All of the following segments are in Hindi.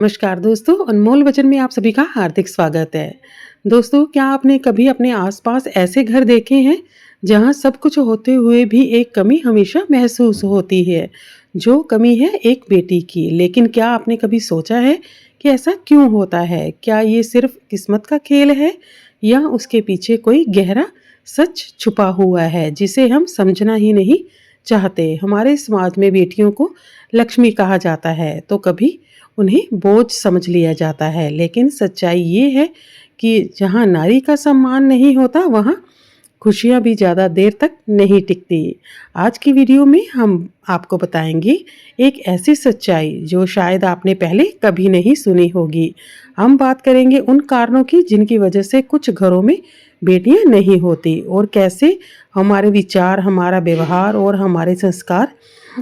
नमस्कार दोस्तों, अनमोल वचन में आप सभी का हार्दिक स्वागत है। दोस्तों, क्या आपने कभी अपने आसपास ऐसे घर देखे हैं जहां सब कुछ होते हुए भी एक कमी हमेशा महसूस होती है? जो कमी है एक बेटी की, लेकिन क्या आपने कभी सोचा है कि ऐसा क्यों होता है? क्या ये सिर्फ किस्मत का खेल है या उसके पीछे कोई गहरा सच छुपा हुआ है जिसे हम समझना ही नहीं चाहते? हमारे समाज में बेटियों को लक्ष्मी कहा जाता है, तो कभी उन्हें बोझ समझ लिया जाता है। लेकिन सच्चाई ये है कि जहाँ नारी का सम्मान नहीं होता, वहाँ खुशियाँ भी ज़्यादा देर तक नहीं टिकती। आज की वीडियो में हम आपको बताएंगे एक ऐसी सच्चाई जो शायद आपने पहले कभी नहीं सुनी होगी। हम बात करेंगे उन कारणों की जिनकी वजह से कुछ घरों में बेटियां नहीं होती और कैसे हमारे विचार, हमारा व्यवहार और हमारे संस्कार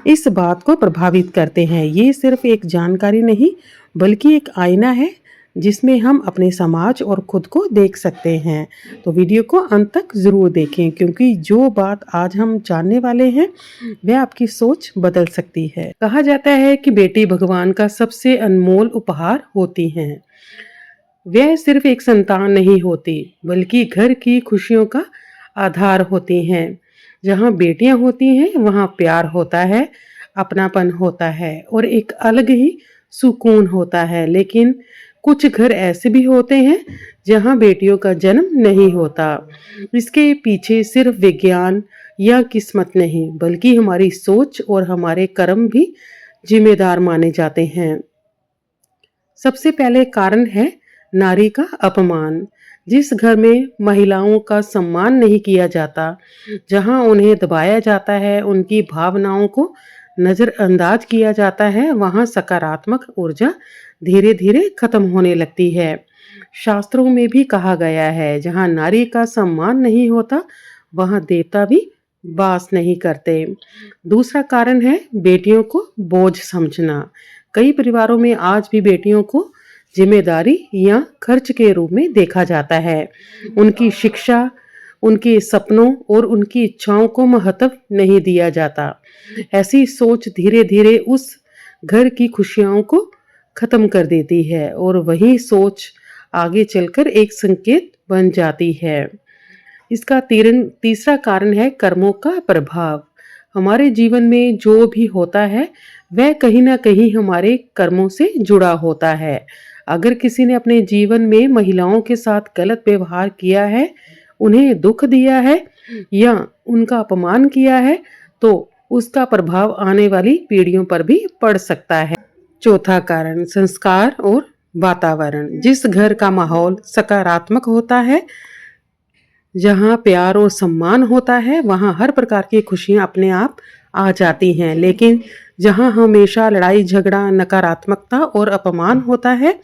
इस बात को प्रभावित करते हैं। ये सिर्फ एक जानकारी नहीं, बल्कि एक आईना है जिसमें हम अपने समाज और खुद को देख सकते हैं। तो वीडियो को अंत तक ज़रूर देखें, क्योंकि जो बात आज हम जानने वाले हैं वह आपकी सोच बदल सकती है। कहा जाता है कि बेटी भगवान का सबसे अनमोल उपहार होती हैं। वह सिर्फ एक संतान नहीं होती, बल्कि घर की खुशियों का आधार होती हैं। जहाँ बेटियां होती हैं वहाँ प्यार होता है, अपनापन होता है और एक अलग ही सुकून होता है। लेकिन कुछ घर ऐसे भी होते हैं जहाँ बेटियों का जन्म नहीं होता। इसके पीछे सिर्फ विज्ञान या किस्मत नहीं, बल्कि हमारी सोच और हमारे कर्म भी जिम्मेदार माने जाते हैं। सबसे पहले कारण है नारी का अपमान। जिस घर में महिलाओं का सम्मान नहीं किया जाता, जहां उन्हें दबाया जाता है, उनकी भावनाओं को नजरअंदाज किया जाता है, वहां सकारात्मक ऊर्जा धीरे धीरे खत्म होने लगती है। शास्त्रों में भी कहा गया है, जहां नारी का सम्मान नहीं होता, वहां देवता भी वास नहीं करते। दूसरा कारण है बेटियों को बोझ समझना। कई परिवारों में आज भी बेटियों को जिम्मेदारी या खर्च के रूप में देखा जाता है। उनकी शिक्षा, उनके सपनों और उनकी इच्छाओं को महत्व नहीं दिया जाता। ऐसी सोच धीरे धीरे उस घर की खुशियों को खत्म कर देती है और वही सोच आगे चलकर एक संकेत बन जाती है। इसका तीसरा कारण है कर्मों का प्रभाव। हमारे जीवन में जो भी होता है वह कहीं ना कहीं हमारे कर्मों से जुड़ा होता है। अगर किसी ने अपने जीवन में महिलाओं के साथ गलत व्यवहार किया है, उन्हें दुख दिया है या उनका अपमान किया है, तो उसका प्रभाव आने वाली पीढ़ियों पर भी पड़ सकता है। चौथा कारण संस्कार और वातावरण। जिस घर का माहौल सकारात्मक होता है, जहाँ प्यार और सम्मान होता है, वहाँ हर प्रकार की खुशियाँ अपने आप आ जाती हैं। लेकिन जहाँ हमेशा लड़ाई झगड़ा, नकारात्मकता और अपमान होता है,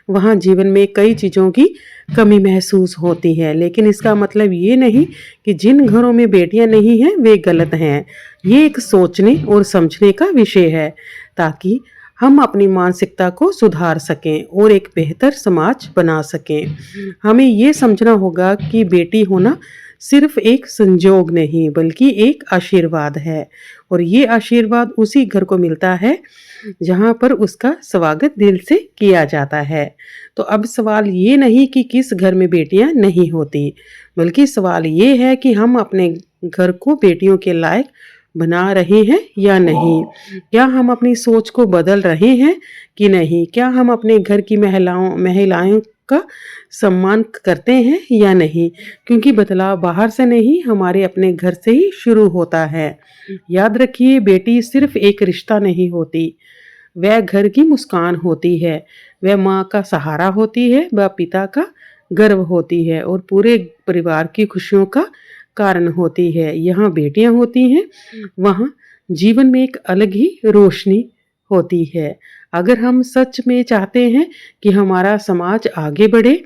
वहाँ जीवन में कई चीज़ों की कमी महसूस होती है। लेकिन इसका मतलब ये नहीं कि जिन घरों में बेटियां नहीं हैं वे गलत हैं। ये एक सोचने और समझने का विषय है, ताकि हम अपनी मानसिकता को सुधार सकें और एक बेहतर समाज बना सकें। हमें ये समझना होगा कि बेटी होना सिर्फ एक संजोग नहीं, बल्कि एक आशीर्वाद है। और ये आशीर्वाद उसी घर को मिलता है जहाँ पर उसका स्वागत दिल से किया जाता है। तो अब सवाल ये नहीं कि किस घर में बेटियां नहीं होती, बल्कि सवाल ये है कि हम अपने घर को बेटियों के लायक बना रहे हैं या नहीं। क्या हम अपनी सोच को बदल रहे हैं कि नहीं? क्या हम अपने घर की महिलाओं का सम्मान करते हैं या नहीं? क्योंकि बदलाव बाहर से नहीं, हमारे अपने घर से ही शुरू होता है। याद रखिए, बेटी सिर्फ एक रिश्ता नहीं होती, वह घर की मुस्कान होती है, वह माँ का सहारा होती है, वह पिता का गर्व होती है और पूरे परिवार की खुशियों का कारण होती है। यहाँ बेटियां होती हैं, वहाँ जीवन में एक अलग ही रोशनी होती है। अगर हम सच में चाहते हैं कि हमारा समाज आगे बढ़े,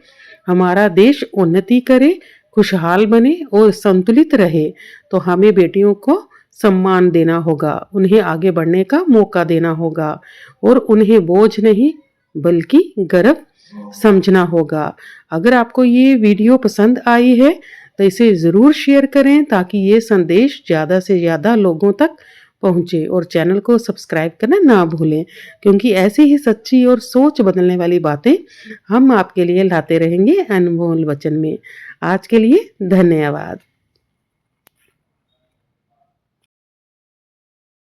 हमारा देश उन्नति करे, खुशहाल बने और संतुलित रहे, तो हमें बेटियों को सम्मान देना होगा, उन्हें आगे बढ़ने का मौका देना होगा और उन्हें बोझ नहीं बल्कि गर्व समझना होगा। अगर आपको ये वीडियो पसंद आई है तो इसे ज़रूर शेयर करें, ताकि ये संदेश ज़्यादा से ज़्यादा लोगों तक पहुँचे और चैनल को सब्सक्राइब करना ना भूलें, क्योंकि ऐसी ही सच्ची और सोच बदलने वाली बातें हम आपके लिए लाते रहेंगे अनमोल वचन में। आज के लिए धन्यवाद।